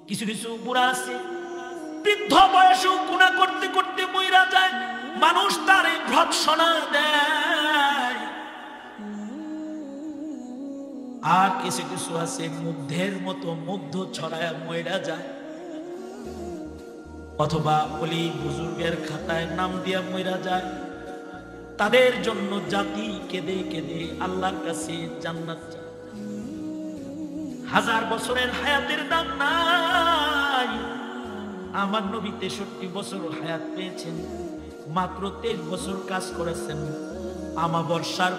কিছু কিছু বুড়া আছে বৃদ্ধ বয়সেও গুনাহ করতে করতে মইরা যায়, মানুষ তারে ভর্ৎসনা দেয়। আর কিছু কিছু আছে মুগ্ধের মতো মুগ্ধ ছড়ায় মইরা যায়, অথবা ওলি বুজুর্গের খাতায় নাম দিয়া মইরা যায়। তাদের জন্য জাতি কেঁদে কেঁদে আল্লাহর কাছে জান্নাত চায়। 1000 বছরের হায়াতের দাম নাই। আমার নবী 63 বছর হায়াত পেয়েছেন, মাত্র 23 বছর কাজ করেছেন। আমাবর্ষার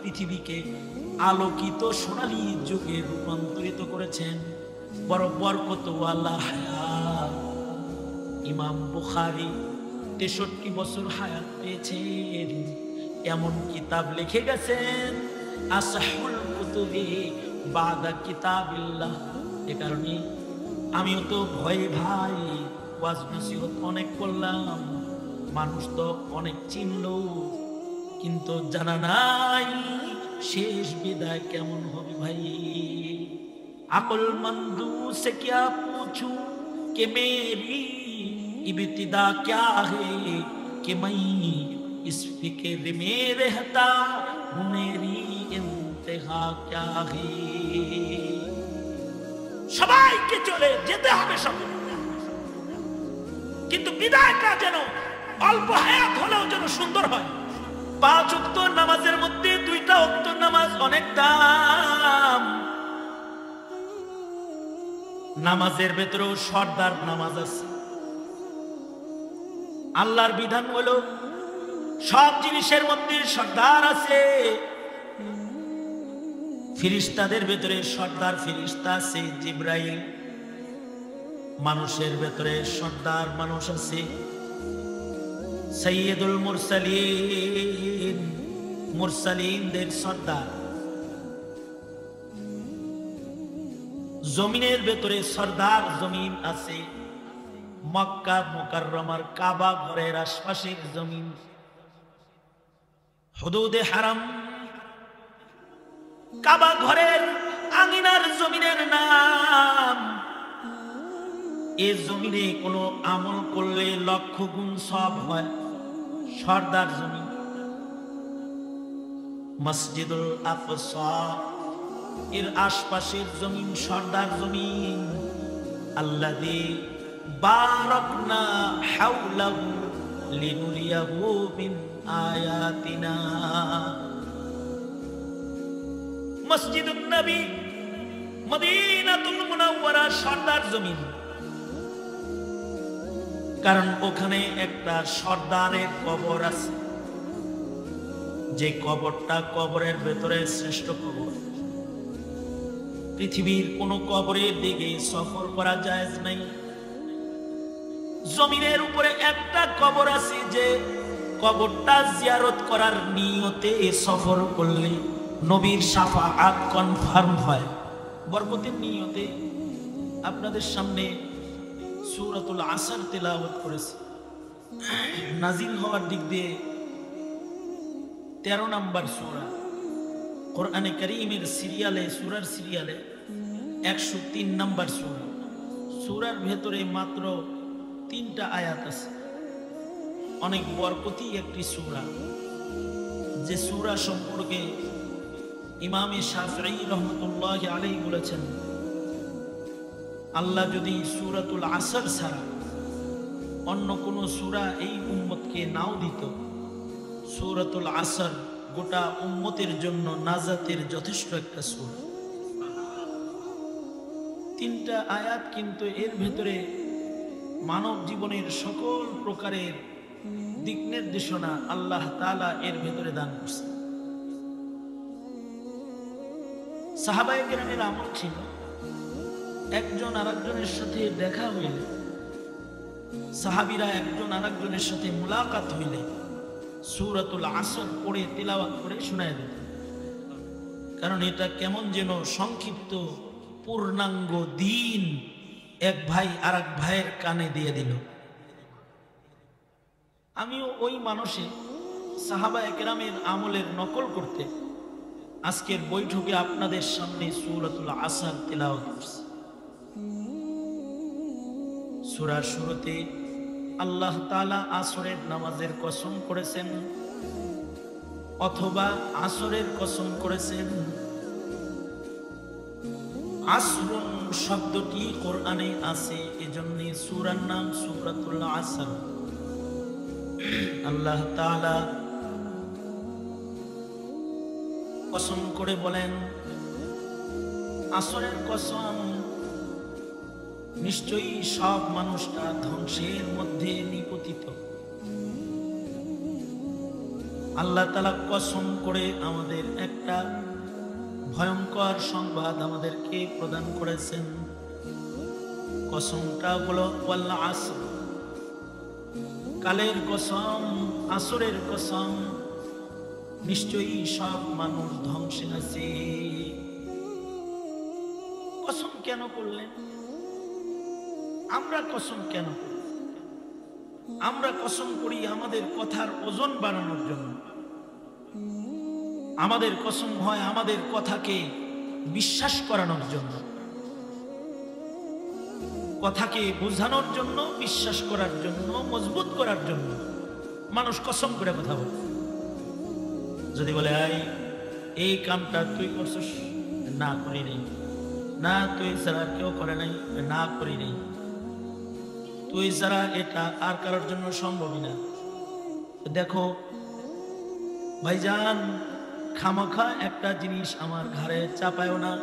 পৃথিবীকে আলোকিত সোনালী যুগে রূপান্তরিত করেছেন। বড় বরকতওয়ালা হায়াত। ইমাম বুখারী 63 বছর হায়াত পেয়েছেন, এমন কিতাব লিখে গেছেন আসহুল কুতুবি বাদা কিতাবিল্লাহ। এ কারণে আমিও তো ভয়ে ভাই ওয়াজ নসিহত অনেক করলাম, মানুষ তো অনেক চিনল, কিন্তু জানা নাই শেষ বিদায় কেমন হবে ভাই। আকলমন্দু সে क्या पूछूं कि मेरी इब्तिदा क्या है कि मैं इस फिक्र में रहता हूं, मेरी इंतहा क्या है। সবাইকে চলে যেতে হবে সব, কিন্তু বিদায়টা যেন অল্প হায়াত হলেও যেন সুন্দর হয়। 5 ওয়াক্ত নামাজের মধ্যে 2টা ওয়াক্ত নামাজ অনেক দাম। নামাজের ভেতরেও সর্দার নামাজ আছে। আল্লাহর বিধান হলো সব জিনিসের মধ্যে সর্দার আছে। ফেরেশতাদের ভেতরে সর্দার ফেরেশতা আছে জিবরাইল। মানুষের ভেতরে সর্দার মানুষ আছে সাইয়্যিদুল মুরসালিন, মুরসালিনদের সর্দার। জমিনের ভেতরে সর্দার জমিন আছে, মক্কা মুকাররমার কাবা ঘরের আশপাশের জমিন, হুদুদে হারাম কাবা ঘরের আঙিনার জমিনের নাম। এই জমিনে কোনো আমল করলে 1,00,000 গুণ সওয়াব হয়, সর্দার জমিন। মসজিদুল আকসা এর আশপাশের জমিন সর্দার জমিন। আল্লাযী বারাকনা হাওলাহু লিনুরিয়াহু মিন আয়াতিনা। মসজিদুন নবী মদিনাতুল মুনাওয়ারা সর্দার জমিন, কারণ ওখানে একটা সর্দারের কবর আছে, যে কবরটা কবরের ভেতরে শ্রেষ্ঠ কবর। পৃথিবীর কোন কবরের দিকে সফর করা জায়েজ নাই। জমিনের উপরে একটা কবর আছে, যে কবরটা জিয়ারত করার নিয়তে সফর করলে নবীর শাফাআত কনফার্ম হয়। বরকতের নিয়তে আপনাদের সামনে সূরাতুল আসর তেলাওয়াত করেছি। নাজিল হওয়ার দিক দিয়ে 13 নম্বর সূরা কোরআনে কারীমের সিরিয়ালে, সূরার সিরিয়ালে 103 নম্বর সূরা। সূরার ভেতরে মাত্র 3টা আয়াত আছে। অনেক বরকতি একটি সূরা, যে সূরা সম্পর্কে ইমামে শাফিঈ রাহমাতুল্লাহি আলাইহি বলেছেন, আল্লাহ যদি সূরাতুল আসর ছাড়া অন্য কোন সূরা এই উম্মতকে নাও দিত, সূরাতুল আসর গোটা উম্মতের জন্য নাজাতের যথেষ্ট একটা সূরা। 3টা আয়াত, কিন্তু এর ভেতরে মানব জীবনের সকল প্রকারের দিক নির্দেশনা আল্লাহ তাআলা এর ভেতরে দান করছেন। সাহাবায়ে কেরামের আমল ছিল, একজন আরেকজনের সাথে দেখা হইলে, সাহাবীরা একজন আরেকজনের সাথে মুলাকাত হইলে সূরাতুল আসর পড়ে তিলাওয়াত করে শোনায় দিত। কারণ এটা কেমন যেন সংক্ষিপ্ত পূর্ণাঙ্গ দিন এক ভাই আরেক ভাইয়ের কানে দিয়ে দিল। আমিও ওই মানুষে সাহাবায়ে কেরামের আমলের নকল করতে আজকের বৈঠকে আপনাদের সামনে সূরাতুল আসর তিলাওয়াত করছি। সূরার শুরুতে আল্লাহ তাআলা আসরের নামাজের কসম করেছেন অথবা আসরের কসম করেছেন। আসরুন শব্দটি কোরআনে আছে, এজন্য সূরার নাম সূরাতুল আসর। আল্লাহ তাআলা কসম করে বলেন, আসরের কসম, নিশ্চয়ই সব মানুষটা ধ্বংসের মধ্যে নিপতিত। আল্লাহ তাআলা কসম করে আমাদের একটা ভয়ঙ্কর সংবাদ আমাদেরকে প্রদান করেছেন। কসমটা হলো ওয়াল আসর, কালের কসম, আসরের কসম, নিশ্চয়ই সব মানুষ ধ্বংসে আছে। কসম কেন করলেন? আমরা কসম কেন করি? আমরা কসম করি আমাদের কথার ওজন বাড়ানোর জন্য। আমাদের কসম হয় আমাদের কথাকে বিশ্বাস করানোর জন্য, কথাকে বোঝানোর জন্য, বিশ্বাস করার জন্য, মজবুত করার জন্য মানুষ কসম করে কথা বলে। যদি বলে এই কামটা তুই করছিস, না করি নেই, না তুই ছাড়া কেউ করে নাই, না করি নেই, তুই ছাড়া এটা আর কারোর জন্য সম্ভবই না। দেখো ভাইজান, খামাখা একটা জিনিস আমার ঘাড়ে চাপায়ও না,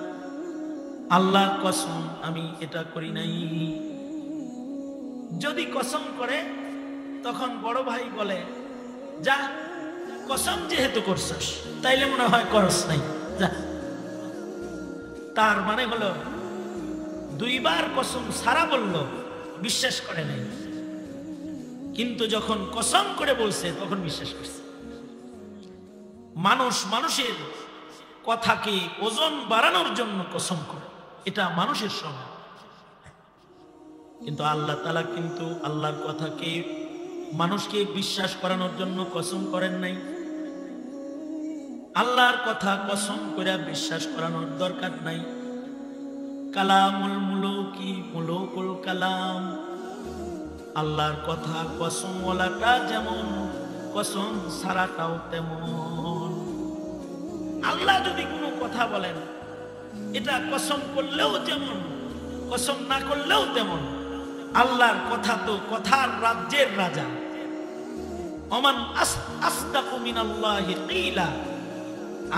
আল্লাহর কসম আমি এটা করি নাই। যদি কসম করে তখন বড় ভাই বলে, যা কসম যেহেতু করছস তাইলে মনে হয় করস নাই, যা। তার মানে হলো দুইবার কসম সারা বলল, বিশ্বাস করে নাই, কিন্তু যখন কসম করে বলছে তখন বিশ্বাস করছে। মানুষ মানুষের কথাকে ওজন বাড়ানোর জন্য কসম করে, এটা মানুষের স্বভাব। কিন্তু আল্লাহ তাআলা কিন্তু আল্লাহর কথাকে মানুষকে বিশ্বাস করানোর জন্য কসম করেন নাই। আল্লাহর কথা কসম করে বিশ্বাস করানোর দরকার নাই। কালামুল মুলুকি মুলুকুল কালাম, আল্লাহর কথা কসম ওয়ালাটা যেমন, কসম সারাটাও তেমন। আল্লাহ যদি কোনো কথা বলেন, এটা কসম করলেও যেমন, কসম না করলেও তেমন। আল্লাহর কথা তো কথার রাজ্যের রাজা। ওমান আসদাকু মিনাল্লাহি কিলা,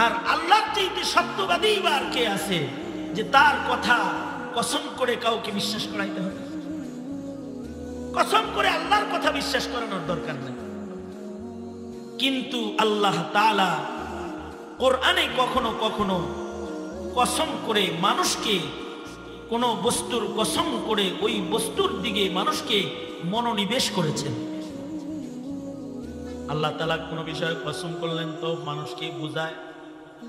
আর আল্লাহর চাইতে সত্যবাদী আর কে আছে যে তার কথা কসম করে কাউকে বিশ্বাস করাইতে হবে? কসম করে আল্লাহর কথা বিশ্বাস করানোর দরকার নেই। কিন্তু আল্লাহ তাআলা কোরআনে কখনো কখনো কসম করে মানুষকে, কোন বস্তুর কসম করে ওই বস্তুর দিকে মানুষকে মনোনিবেশ করেছেন। আল্লাহ তাআলা কোন বিষয়ে কসম করলেন তো মানুষকে বুঝায়,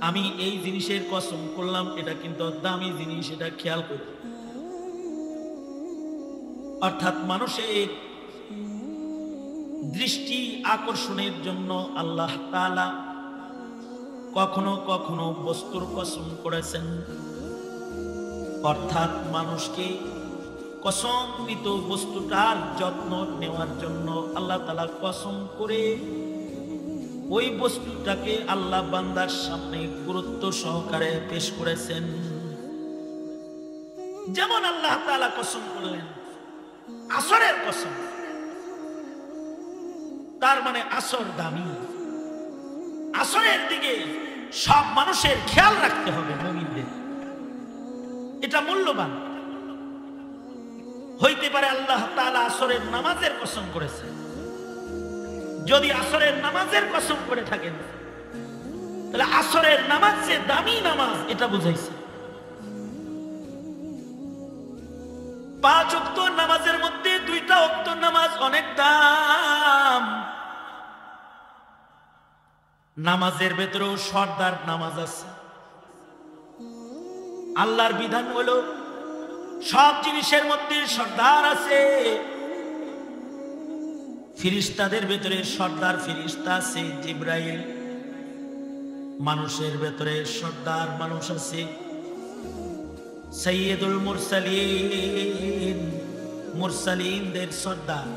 আমি এই জিনিসের কসম করলাম, এটা কিন্তু দামি জিনিস, এটা খেয়াল করি। অর্থাৎ মানুষের দৃষ্টি আকর্ষণের জন্য আল্লাহ তাআলা কখনো কখনো বস্তুর কসম করেছেন। অর্থাৎ মানুষকে কসমকৃত বস্তুটার যত্ন নেওয়ার জন্য আল্লাহ তাআলা কসম করে ওই বস্তুটাকে আল্লাহ বান্দার সামনে গুরুত্ব সহকারে পেশ করেছেন। যেমন আল্লাহ তাআলা কসম করলেন আসরের কসম, তার মানে আসর দামি। আসরের দিকে সব মানুষের খেয়াল রাখতে হবে, মুমিনদের এটা মূল্যবান। হইতে পারে আল্লাহ তাআলা আসরের নামাজের কসম করেছেন। যদি আসরের নামাজের কসম করে থাকেন তাহলে আসরের নামাজ যে দামি নামাজ এটা বুঝাইছে। 5 ওয়াক্ত নামাজের মধ্যে 2টা ওয়াক্ত নামাজ অনেক দাম। নামাজের ভেতরেও সর্দার নামাজ আছে। আল্লাহর বিধান হলো সব জিনিসের মধ্যে সর্দার আছে। ফেরেশতাদের ভেতরে সর্দার ফেরেশতা আছে জিবরাইল, মানুষের ভেতরে সর্দার মানুষ আছে সাইয়্যিদুল মুরসালিন মুরসালিনদের সর্দার।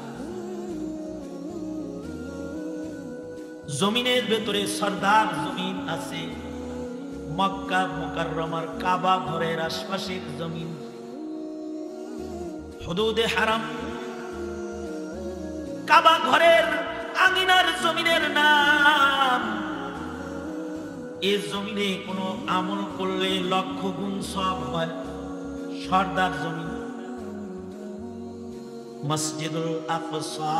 জমিনের ভেতরে সর্দার জমিন আছে, মক্কা মুকাররমার কাবা ঘরের আশপাশের জমিন, হুদুদে হারাম, কাবা ঘরের আঙিনার জমিনের নাম। এই জমিনে কোনো আমল করলে লক্ষ গুণ সওয়াব হয়, সর্দার জমিন। মসজিদুল আকসা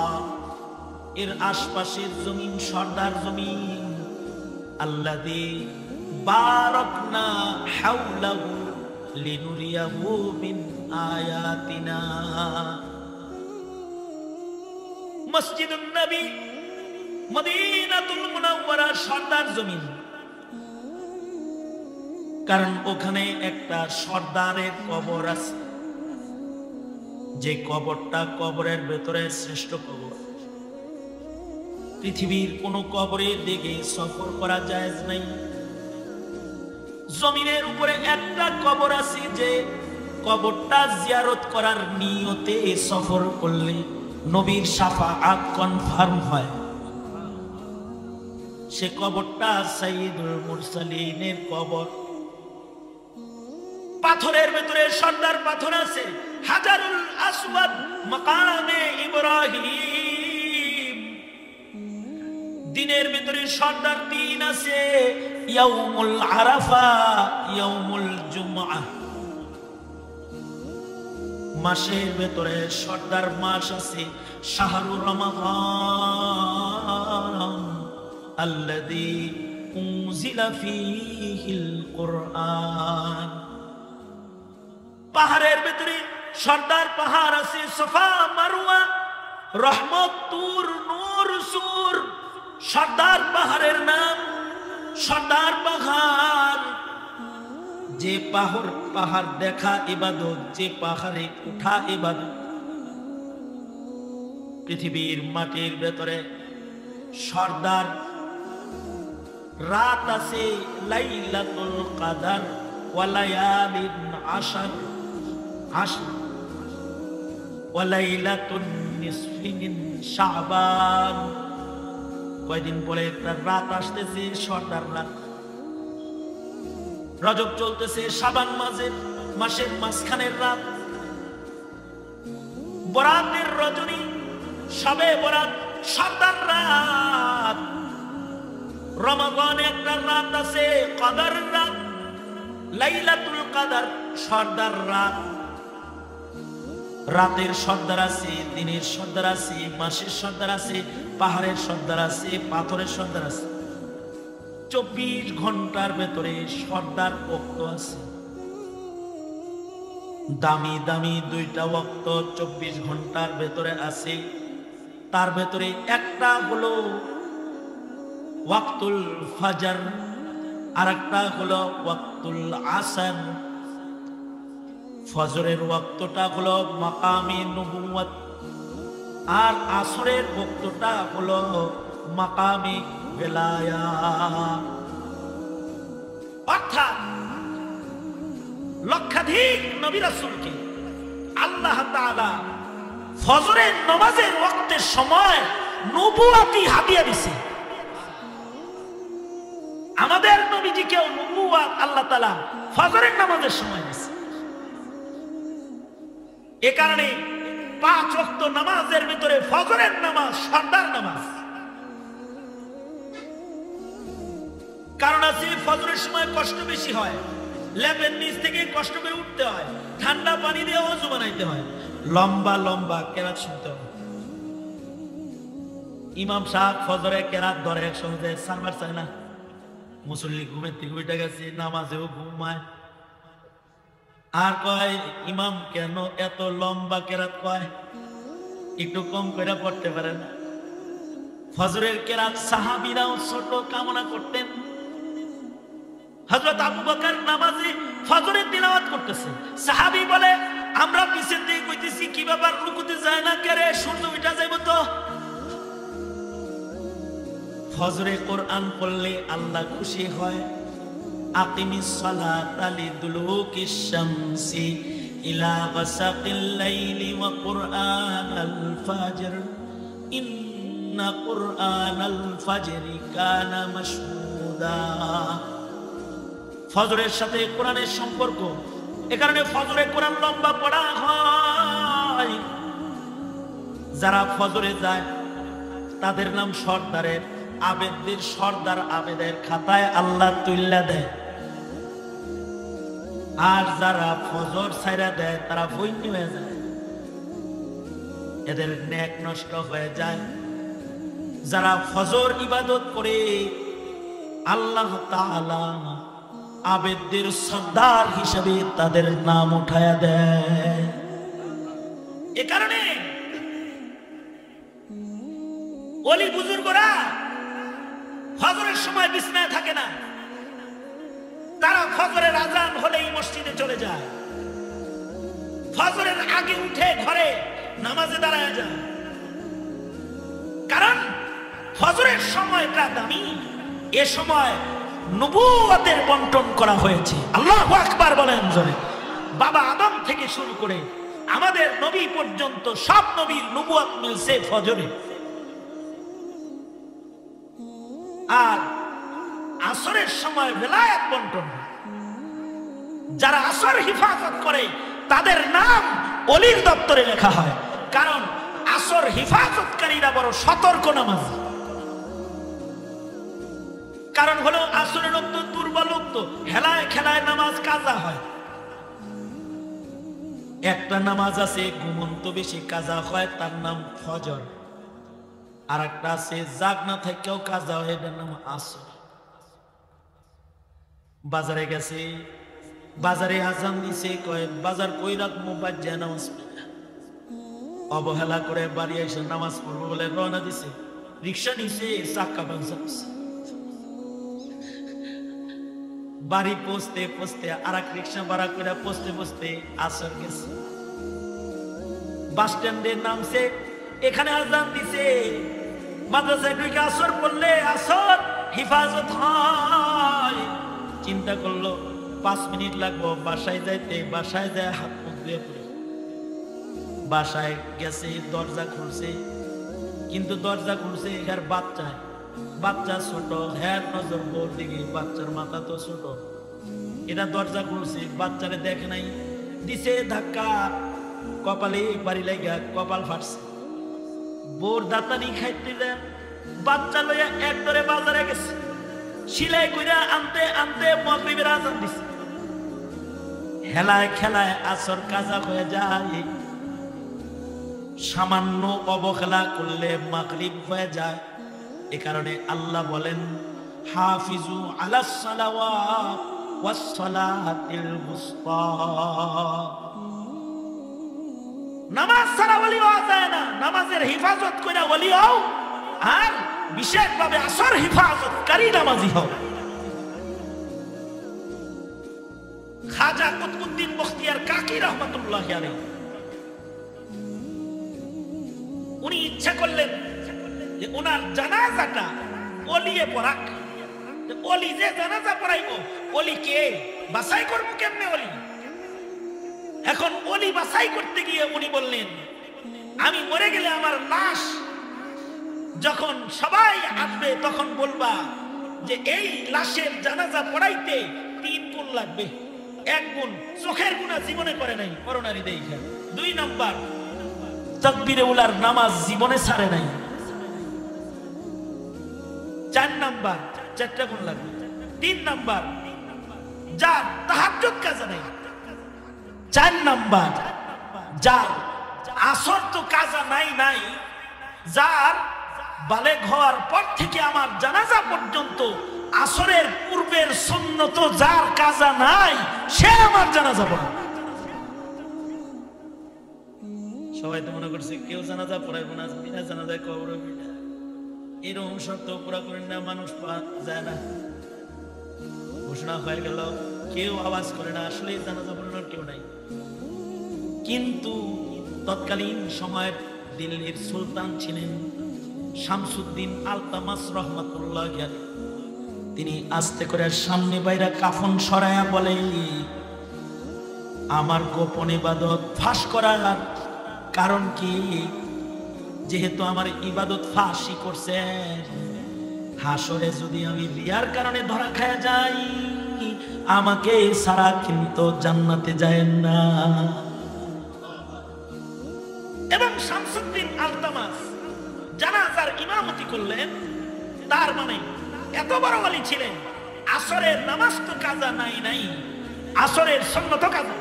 এর আশপাশের জমিন সর্দার জমিন। আল্লাযী বারাকনা হাওলাহু লিনুরিয়াহু মিন আয়াতিনা। মসজিদুন নবী মদিনাতুল মুনাওয়ারা সর্দার জমিন, কারণ ওখানে একটা সর্দারের কবর আছে, যে কবরটা কবরের ভেতরে শ্রেষ্ঠ কবর। পৃথিবীর কোন কবরের দিকে সফর করা জায়েজ নাই। জমিনের উপরে একটা কবর আছে, যে কবরটা জিয়ারত করার নিয়তে সফর করলে নবীর শাফাআত কনফার্ম হয়। সে কবরটা সাইয়্যিদুল মুরসালিনের কবর। পাথরের ভেতরে সর্দার পাথর আছে, হাজারুল আসওয়াদ, মাকামে ইব্রাহিম। দিনের ভেতরে সর্দার দিন আছে, ইয়াউমুল আরাফা, ইয়াউমুল জুমআহ। মাসের ভেতরে সর্দার মাস আছে, শাহরুর রমাদান আল্লাযী উনজিলা ফীহিল কুরআন। পাহাড়ের ভেতরে সর্দার পাহাড় আছে, সফা মারওয়া, রহমত, তুর, নূর, সুর। সর্দার পাহাড়ের নাম সর্দার পাহাড়। যে পাহাড় দেখা ইবাদত, যে পাহাড়ে উঠা ইবাদত। পৃথিবীর মাটির ভেতরে সর্দার রাত আছে, লাইলাতুল কদর ওয়া লায়ালিন আশর, ওয়া লাইলাতুন নিসফি মিন শাবান। কয়দিন পরে একটা রাত আসতেছে, সর্দার রাত। রজব চলতেছে, শাবান মাসের মাঝখানের রাত, বরাতের রজনী, শবে বরাত, সর্দার রাত। রমাদানে একটা রাত আছে, কদর রাত, লাইলাতুল কদর, সর্দার রাত। রাতের সর্দার আছে, দিনের সর্দার আছে, মাসের সর্দার আছে, পাহাড়ের সর্দার আছে, পাথরের সর্দার আছে। 24 ঘন্টার ভেতরে সর্দার ওয়াক্ত আছে। দামি দামি দুইটা ওয়াক্ত 24 ঘন্টার ভেতরে আছে। তার ভেতরে একটা হলো ওয়াক্তুল ফজর, আর একটা হলো ওয়াক্তুল আসর। ফজরের ওয়াক্তটা হলো মাকামে নবুওয়াত, আর আসরের ওয়াক্তটা হলো মাকামে বেলায়াত। অর্থাৎ লক্ষাধিক নবী রাসূলকে আল্লাহ তাআলা ফজরের নামাজের ওয়াক্তের সময় নবুয়াতি হাদিয়া দিয়েছে। আমাদের নবীজিকেও নবুয়াত আল্লাহ তাআলা ফজরের নামাজের সময় দিয়েছে। এ কারণে 5 ওয়াক্ত নামাজের ভিতরে ফজরের নামাজ সর্দার নামাজ। কারণ আছে ফজরের সময় কষ্ট বেশি হয়, লেপের নিচ থেকে কষ্ট করে উঠতে হয়, ঠান্ডা পানি দিয়ে ওযু বানাইতে হয়, লম্বা লম্বা কেরাত শুনতে হয়। ইমাম সাহেব ফজরে কেরাত ধরে একসঙ্গে সারবার চায় না, মুসল্লি ঘুমের থেকে উঠে গেছে, নামাজেও ঘুমায়। আর কয় ইমাম কেন এত লম্বা কেরাত কয়, একটু কম করে পড়তে পারে না। ফজরের কেরাত সাহাবীরাও ছোট কামনা করতেন। হযরত আবু বকর নামাজে ফজরের তিলাওয়াত করতেছে, সাহাবী বলে আমরা পিছন দিয়ে কইতেছি কি ব্যাপার, রুকুতে যায় না কেরে, সূর্য উঠা যাইব তো। ফজরে কোরআন পড়লে আল্লাহ খুশি হয়। আকিমিস সালাতা লিদুলুকিশ শামসি ইলা গাসাকিল লাইলি ওয়া কুরআনাল ফাজর ইন্না কুরআনাল ফাজরি কানা মাশহুদা। ফজরের সাথে কোরআনের সম্পর্ক, এ কারণে ফজরে কোরআন লম্বা পড়া হয়। যারা ফজরে যায় তাদের নাম সর্দারের, আবেদদের সর্দার আবেদের খাতায় আল্লাহ তুল্লা দেয়। আর যারা ফজর ছাইরা দেয় তারা বৈন্য হয়ে যায়, এদের নেক নষ্ট হয়ে যায়। যারা ফজর ইবাদত করে আল্লাহ তাআলা আবেদদের সর্দার হিসেবে তাদের নাম উঠায়া দেয়। এ কারণে ওলি বুজুর্গরা ফজরের সময় বিছনায় থাকে না, তারা ফজরের আজান হলেই মসজিদে চলে যায়, ফজরের আগে উঠে ঘরে নামাজে দাঁড়ায় যায়। কারণ ফজরের সময়টা দামি, এ সময় নবুয়তের বন্টন করা হয়েছে। আল্লাহু আকবার বলেন জোরে। বাবা আদম থেকে শুরু করে আমাদের নবী পর্যন্ত সব নবীর নবুয়ত মিলছে ফজরে। আর আসরের সময় বেলায়েত বন্টন, যারা আসর হিফাজত করে তাদের নাম ওলির দপ্তরে লেখা হয়। কারণ আসর হিফাজতকারীরা বড় সতর্ক নামাজ। কারণ হলো আসরের তো দুর্বল, তো হেলায় খেলায় নামাজ কাজা হয়। একটা নামাজ আছে ঘুমন্ত বেশি কাজা হয়, তার নাম ফজর। আর একটা আছে জাগনা থেকেও কাজা হয়, এটার নাম আসর। বাজারে গেছে, বাজারে আজান দিছে, কয় বাজার কই রাখবো, বাজ্যা নামাজ অবহেলা করে বাড়ি এসে নামাজ পড়বো বলে রওনা দিছে। রিক্সা নিছে, চাক্কা পাংচার হইছে। বাড়ি পৌঁছতে পৌঁছতে আর এক রিক্সা ভাড়া করে পৌঁছতে পৌঁছতে আসর গেছে। বাস স্ট্যান্ডে নামছে, এখানে আজান দিছে। মাদ্রাসায় ঢুকে আসর পড়লে আসর হিফাজত হয়। চিন্তা করলো 5 মিনিট লাগবো বাসায় যাইতে, বাসায় যায় হাত মুখ ধুয়ে পড়ে। বাসায় গেছে, দরজা খুলছে, কিন্তু দরজা খুলছে এর বাচ্চায়, বাচ্চা ছোট, হ্যাঁ নজর বোর দিকে, বাচ্চার মাথা তো ছোট। এটা দরজা খুলছে, বাচ্চারে দেখে নাই, দিছে ধাক্কা, কপালে বাড়ি লাগা কপাল ফাটছে। বোর দাঁতানি খাইতে দেন, বাচ্চা লইয়া একদরে বাজারে গেছে, সিলাই কইরা আনতে আনতে মাগরিবের আজান দিছে। হেলায় খেলায় আসর কাজা হয়ে যায়। সামান্য অবহেলা করলে মাগরিব হয়ে যায়। এ কারণে আল্লাহ বলেন, হাফিজু আলাস সালাওয়াত ওয়াস সালাতিল মুস্তা। নামাজ ছাড়া ওলি হওয়া যায় না, নামাজের হিফাজত করে ওলি হও, আর বিশেষভাবে আসর হিফাজতকারী নামাজি হও। খাজা কুতুবউদ্দিন বখতিয়ার কাকি রহমাতুল্লাহি আলাইহি উনি ইচ্ছা করলেন যে ওনার জানাজাটা ওলিয়ে পড়াক। ওলি যে জানাজা পড়াইবো, ওলি কে বাছাই করবো কেমনে ওলি? এখন ওলি বাছাই করতে গিয়ে উনি বললেন, আমি মরে গেলে আমার লাশ যখন সবাই আসবে তখন বলবা যে এই লাশের জানাজা পড়াইতে 3 গুণ লাগবে। 1 গুণ চোখের গুণা জীবনে করে নাই, করোনারি দেখা। 2 নাম্বার, তাকবীরে উলার নামাজ জীবনে ছাড়ে নাই। 4 নাম্বার, 4টা গুণ লাগবে। 3 নাম্বার, যার তাহাজ্জুদ কাজা নাই। 4 নাম্বার, যার আসর তো কাজা নাই নাই, যার বালেগ হওয়ার পর থেকে আমার জানাজা পর্যন্ত আসরের পূর্বের সুন্নত যার কাজা নাই, সে আমার জানাজা পড়ে। সবাই তো মনে করছে কেউ জানাজা পড়াইব না, বিনা জানাজায় কবর হইবে না, এরকম শর্ত পুরা করেন না, মানুষ পাওয়া যায় না। ঘোষণা হয়ে গেল, কেউ আওয়াজ করে না, আসলে জানাজা পড়ানোর কেউ নাই। কিন্তু তৎকালীন সময়ের দিল্লির সুলতান ছিলেন শামসুদ্দিন আলতামাস রহমাতুল্লাহ আলাইহি। তিনি আস্তে করে সামনে বাইরে কাফন সরায়া বলে, আমার গোপন ইবাদত ফাঁস করার কারণ কি? যেহেতু আমার ইবাদত ফাঁসই করছেন, হাসরে যদি আমি রিয়ার কারণে ধরা খায় যাই, আমাকে সারা কিন্তু জান্নাতে যায় না। এবং শামসুদ্দিন আলতামাস জানাজার ইমামতি করলেন, তার মানে এত বড় ওয়ালি ছিলেন, আসরের নামাজ তো কাজা নাই, আসরের সুন্নত কাজা।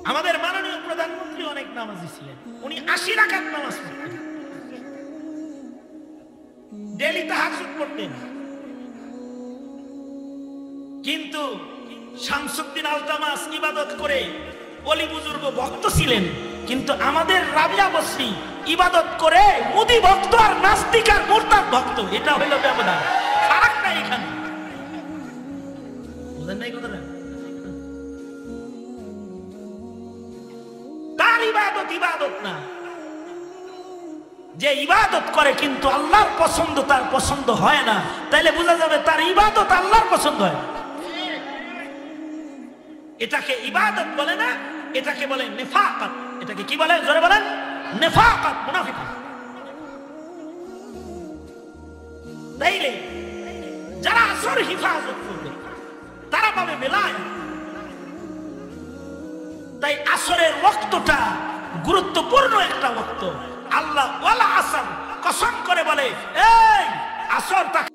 আমাদের মাননীয় প্রধানমন্ত্রী অনেক নামাজি ছিলেন, উনি 80 রাকাত নামাজ পড়তেন, ডেইলি তাহাজ্জুদ পড়তেন। কিন্তু শামসুদ্দিন আলতামাস ইবাদত করে ওলি বুজুর্গ ভক্ত ছিলেন, কিন্তু আমাদের রাবিয়া বসরি ইবাদত করে মুদি ভক্ত আর নাস্তিক আর মুরতাদ ভক্ত। এটা হইল ব্যবধান, ফারাক নাই এখানে। বুঝেন নাই কথাটা? তার ইবাদত ইবাদত না, যে ইবাদত করে কিন্তু আল্লাহর পছন্দ তার পছন্দ হয় না, তাইলে বোঝা যাবে তার ইবাদত আল্লাহর পছন্দ হয়। এটাকে ইবাদত বলে না, এটাকে বলে নিফাকাত। এটাকে কি বলে? জোরে বলেন, নিফাকাত, মুনাফিকাত। তাইলে যারা আসর হিফাজত করবে তারা পাবে মেলায়। তাই আসরের ওয়াক্তটা গুরুত্বপূর্ণ একটা ওয়াক্ত। আল্লাহ ওয়ালা আসর কসম করে বলে, এই আসর তাকে